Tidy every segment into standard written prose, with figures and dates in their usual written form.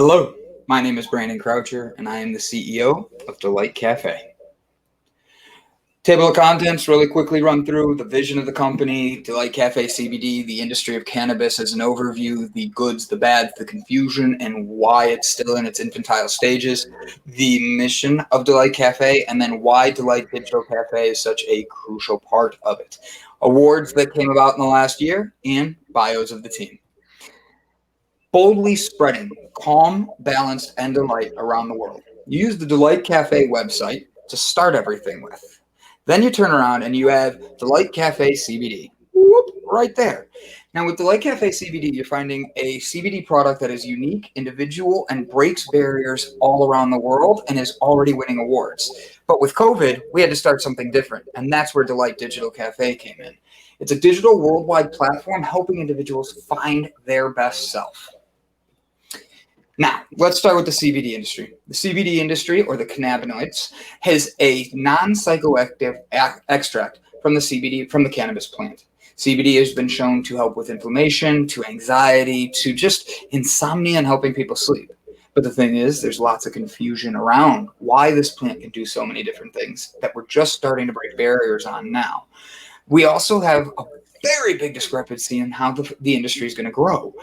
Hello, my name is Brandon Croucher, and I am the CEO of Delight Cafe. Table of contents, really quickly run through the vision of the company, Delight Cafe CBD, the industry of cannabis as an overview, the goods, the bads, the confusion, and why it's still in its infantile stages, the mission of Delight Cafe, and then why Delight Digital Cafe is such a crucial part of it. Awards that came about in the last year, and bios of the team. Boldly spreading calm, balance, and delight around the world. You use the Delight Cafe website to start everything with. Then you turn around and you have Delight Cafe CBD. Whoop, right there. Now, with Delight Cafe CBD, you're finding a CBD product that is unique, individual, and breaks barriers all around the world and is already winning awards. But with COVID, we had to start something different, and that's where Delight Digital Cafe came in. It's a digital worldwide platform helping individuals find their best self. Now, let's start with the CBD industry. The CBD industry, or the cannabinoids, has a non-psychoactive extract from the CBD from the cannabis plant. CBD has been shown to help with inflammation, to anxiety, to just insomnia and helping people sleep. But the thing is, there's lots of confusion around why this plant can do so many different things that we're just starting to break barriers on now. We also have a very big discrepancy in how the industry is going to grow.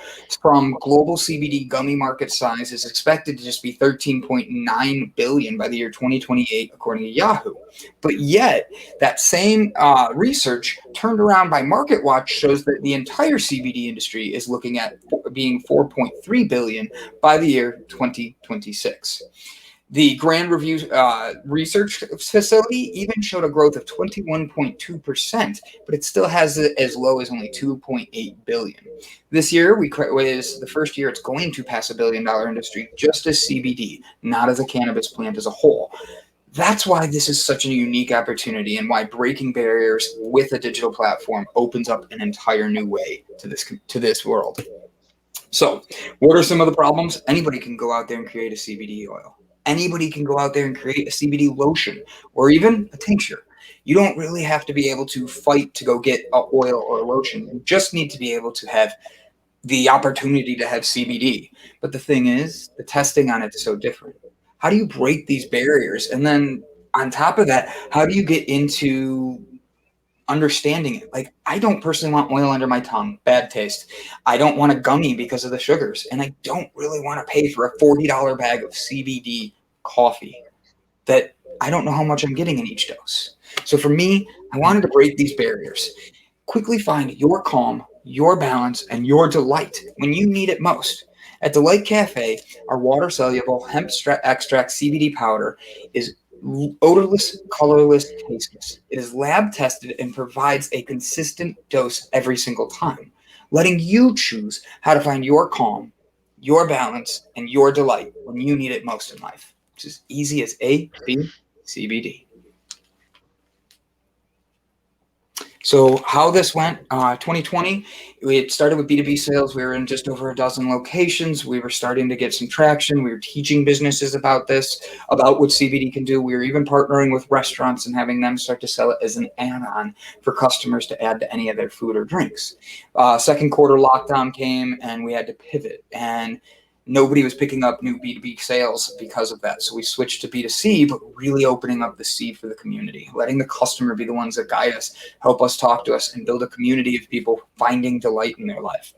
From global CBD gummy market size is expected to just be 13.9 billion by the year 2028, according to Yahoo. But yet, that same research turned around by MarketWatch shows that the entire CBD industry is looking at being 4.3 billion by the year 2026. The Grand Review Research Facility even showed a growth of 21.2%, but it still has it as low as only 2.8 billion. This year is the first year it's going to pass $1 billion industry just as CBD, not as a cannabis plant as a whole. That's why this is such a unique opportunity and why breaking barriers with a digital platform opens up an entire new way to this world. So, what are some of the problems? Anybody can go out there and create a CBD oil. Anybody can go out there and create a CBD lotion or even a tincture. You don't really have to be able to fight to go get an oil or a lotion. You just need to be able to have the opportunity to have CBD. But the thing is, the testing on it is so different. How do you break these barriers? And then on top of that, how do you get into understanding it? Like, I don't personally want oil under my tongue, bad taste. I don't want a gummy because of the sugars, and I don't really want to pay for a $40 bag of CBD coffee that I don't know how much I'm getting in each dose. So for me, I wanted to break these barriers. Quickly find your calm, your balance, and your delight when you need it most. At Delight Cafe, our water-soluble hemp extract CBD powder is odorless, colorless, tasteless. It is lab tested and provides a consistent dose every single time, letting you choose how to find your calm, your balance, and your delight when you need it most in life. It's as easy as A, B, CBD. So how this went, 2020, it started with B2B sales. We were in just over a dozen locations. We were starting to get some traction. We were teaching businesses about this, about what CBD can do. We were even partnering with restaurants and having them start to sell it as an add-on for customers to add to any of their food or drinks. Second quarter lockdown came and we had to pivot, and nobody was picking up new B2B sales because of that. So we switched to B2C, but really opening up the C for the community, letting the customer be the ones that guide us, help us talk to us, and build a community of people finding delight in their life.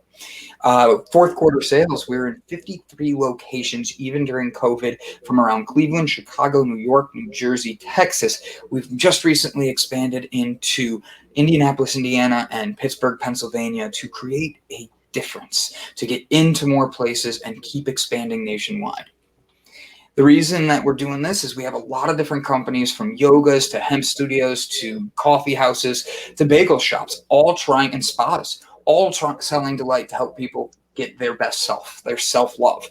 Fourth quarter sales, we were in 53 locations, even during COVID, from around Cleveland, Chicago, New York, New Jersey, Texas. We've just recently expanded into Indianapolis, Indiana, and Pittsburgh, Pennsylvania to create a difference, to get into more places and keep expanding nationwide. The reason that we're doing this is we have a lot of different companies, from yogas to hemp studios to coffee houses to bagel shops, all trying, and spas, all selling delight to help people get their best self, their self-love.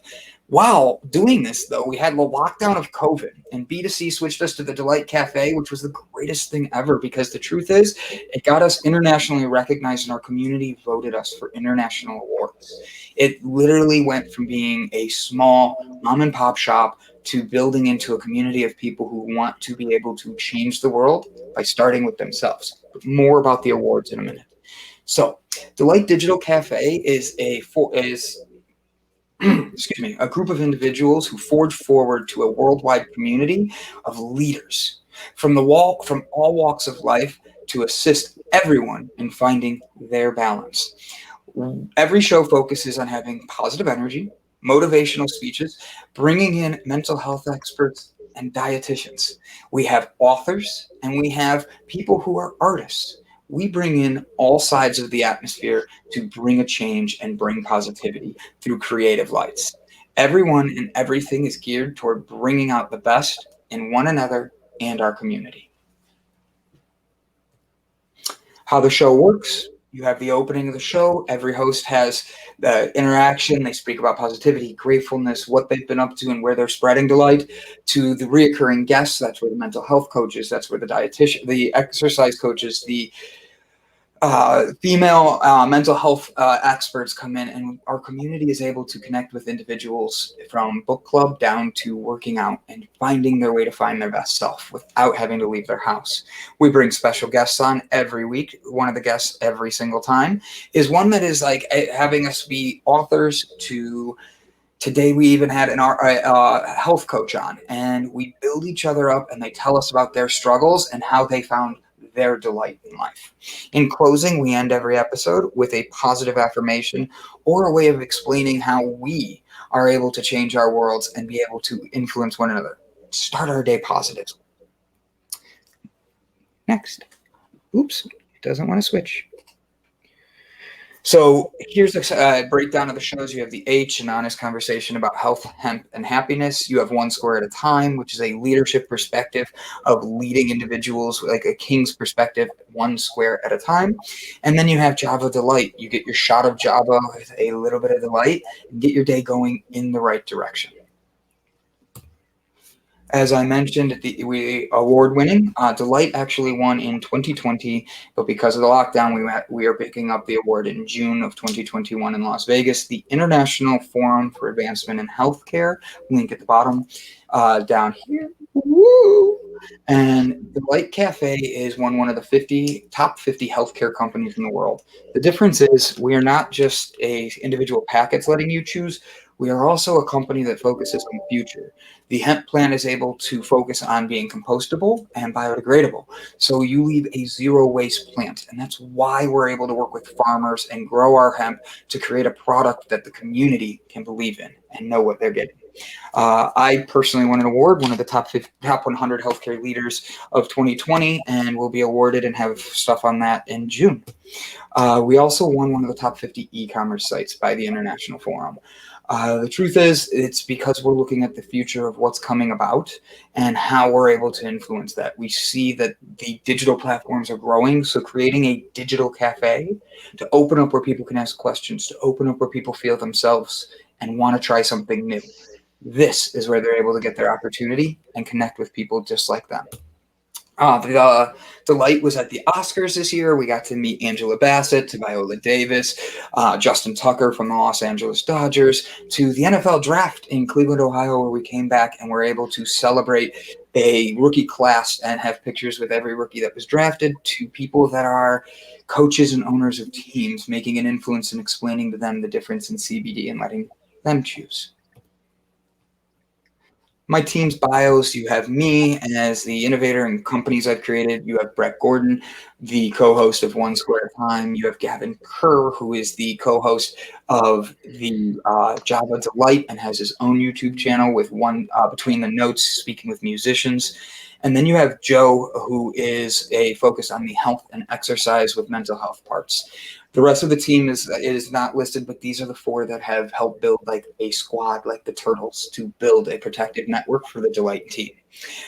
While doing this, though, we had the lockdown of COVID, and B2C switched us to the Delight Cafe, which was the greatest thing ever, because the truth is, it got us internationally recognized, and our community voted us for international awards. It literally went from being a small mom and pop shop to building into a community of people who want to be able to change the world by starting with themselves. But more about the awards in a minute. So, Delight Digital Cafe is excuse me, a group of individuals who forge forward to a worldwide community of leaders from all walks of life to assist everyone in finding their balance. Every show focuses on having positive energy, motivational speeches, bringing in mental health experts and dietitians. We have authors and we have people who are artists. We bring in all sides of the atmosphere to bring a change and bring positivity through creative lights. Everyone and everything is geared toward bringing out the best in one another and our community. How the show works: you have the opening of the show. Every host has the interaction. They speak about positivity, gratefulness, what they've been up to, and where they're spreading delight. To the reoccurring guests, that's where the mental health coaches, that's where the dietitian, the exercise coaches, the female mental health experts come in, and our community is able to connect with individuals from book club down to working out and finding their way to find their best self without having to leave their house. We bring special guests on every week. One of the guests every single time is one that is like having us be authors to. Today, we even had a health coach on, and we build each other up, and they tell us about their struggles and how they found their delight in life. In closing, we end every episode with a positive affirmation or a way of explaining how we are able to change our worlds and be able to influence one another. Start our day positive. Next. Oops, it doesn't want to switch. So here's a breakdown of the shows. You have the H, an honest conversation about health, hemp, and happiness. You have One Square at a Time, which is a leadership perspective of leading individuals, like a king's perspective, one square at a time. And then you have Java Delight. You get your shot of Java with a little bit of delight and get your day going in the right direction. As I mentioned, we award-winning. Delight actually won in 2020, but because of the lockdown, we are picking up the award in June of 2021 in Las Vegas. The International Forum for Advancement in Healthcare, link at the bottom, down here. Woo! And Delight Cafe is one of the top 50 healthcare companies in the world. The difference is we are not just a individual packets letting you choose. We are also a company that focuses on the future. The hemp plant is able to focus on being compostable and biodegradable. So you leave a zero waste plant. And that's why we're able to work with farmers and grow our hemp to create a product that the community can believe in and know what they're getting. I personally won an award, one of the top 100 healthcare leaders of 2020, and will be awarded and have stuff on that in June. We also won one of the top 50 e-commerce sites by the International Forum. The truth is, it's because we're looking at the future of what's coming about and how we're able to influence that. We see that the digital platforms are growing, so creating a digital cafe to open up where people can ask questions, to open up where people feel themselves and want to try something new. This is where they're able to get their opportunity and connect with people just like them. The Delight was at the Oscars this year. We got to meet Angela Bassett, to Viola Davis, Justin Tucker from the Los Angeles Dodgers, to the NFL draft in Cleveland, Ohio, where we came back and were able to celebrate a rookie class and have pictures with every rookie that was drafted, to people that are coaches and owners of teams, making an influence and explaining to them the difference in CBD and letting them choose. My team's bios, you have me as the innovator and companies I've created. You have Brett Gordon, the co-host of One Square at a Time. You have Gavin Kerr, who is the co-host of the Java Delight and has his own YouTube channel with one Between the Notes, speaking with musicians. And then you have Joe, who is a focus on the health and exercise with mental health parts. The rest of the team is not listed, but these are the four that have helped build like a squad, like the Turtles, to build a protective network for the Delight team.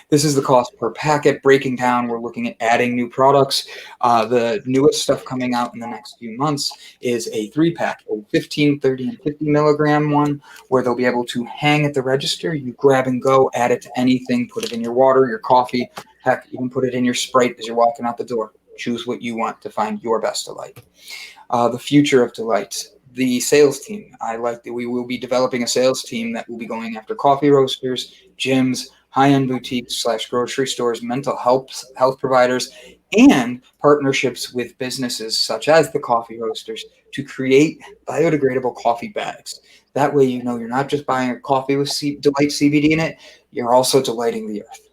This is the cost per packet. Breaking down, we're looking at adding new products. The newest stuff coming out in the next few months is a 3-pack, a 15, 30, and 50 milligram one, where they'll be able to hang at the register. You grab and go, add it to anything, put it in your water, your coffee, heck, even put it in your Sprite as you're walking out the door. Choose what you want to find your best delight. The future of delight. The sales team. We will be developing a sales team that will be going after coffee roasters, gyms, high-end boutiques / grocery stores, mental health providers, and partnerships with businesses such as the coffee roasters to create biodegradable coffee bags. That way, you know, you're not just buying a coffee with Delight CBD in it, you're also delighting the earth.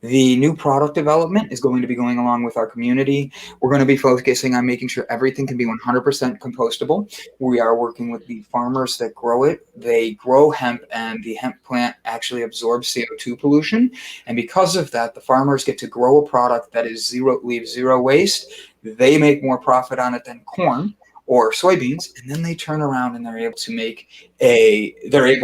The new product development is going to be going along with our community. We're going to be focusing on making sure everything can be 100% compostable. We are working with the farmers that grow it. They grow hemp, and the hemp plant actually absorbs CO2 pollution. And because of that, the farmers get to grow a product that is leaves zero waste. They make more profit on it than corn or soybeans, and then they turn around and they're able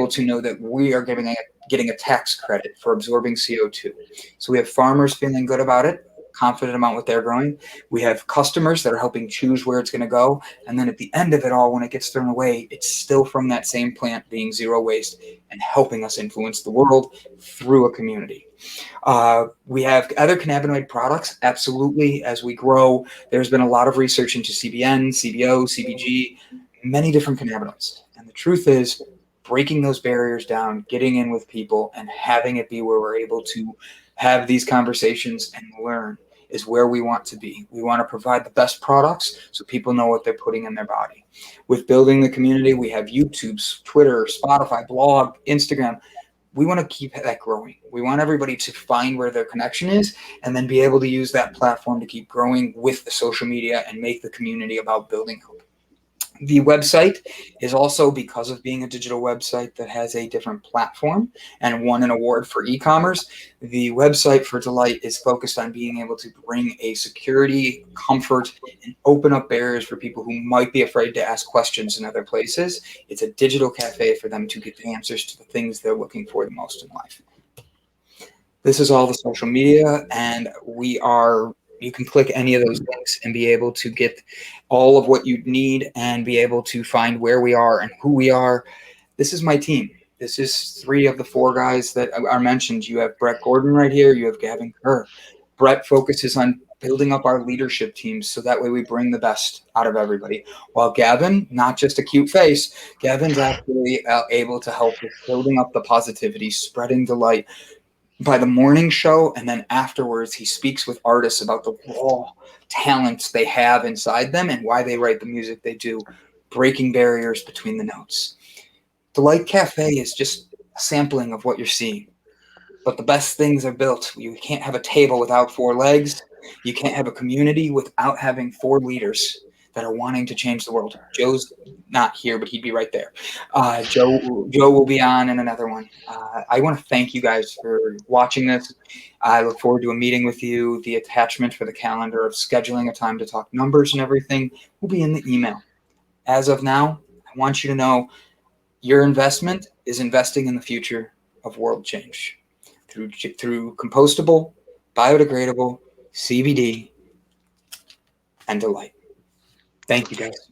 to know that we are getting a tax credit for absorbing CO2. So we have farmers feeling good about it, confident about what they're growing. We have customers that are helping choose where it's going to go. And then at the end of it all, when it gets thrown away, it's still from that same plant being zero waste and helping us influence the world through a community. We have other cannabinoid products, absolutely. As we grow, there's been a lot of research into CBN, CBO, CBG, many different cannabinoids. And the truth is, breaking those barriers down, getting in with people, and having it be where we're able to have these conversations and learn is where we want to be. We want to provide the best products so people know what they're putting in their body. With building the community, we have YouTube's, Twitter, Spotify, blog, Instagram. We want to keep that growing. We want everybody to find where their connection is and then be able to use that platform to keep growing with the social media and make the community about building hope. The website is also, because of being a digital website that has a different platform and won an award for e-commerce, the website for Delight is focused on being able to bring a security, comfort, and open up barriers for people who might be afraid to ask questions in other places. It's a digital cafe for them to get the answers to the things they're looking for the most in life. This is all the social media, and you can click any of those links and be able to get all of what you need and be able to find where we are and who we are. This is my team. This is 3 of the 4 guys that are mentioned. You have Brett Gordon right here. You have Gavin Kerr. Brett focuses on building up our leadership teams so that way we bring the best out of everybody. While Gavin, not just a cute face, Gavin's actually able to help with building up the positivity, spreading delight, by the morning show, and then afterwards he speaks with artists about the raw talents they have inside them and why they write the music they do, breaking barriers between the notes. Delight Cafe is just a sampling of what you're seeing, but the best things are built. You can't have a table without 4 legs. You can't have a community without having 4 leaders that are wanting to change the world. Joe's not here, but he'd be right there. Joe will be on in another one. I want to thank you guys for watching this. I look forward to a meeting with you. The attachment for the calendar of scheduling a time to talk numbers and everything will be in the email. As of now, I want you to know your investment is investing in the future of world change through compostable, biodegradable, CBD, and Delight. Thank you, guys.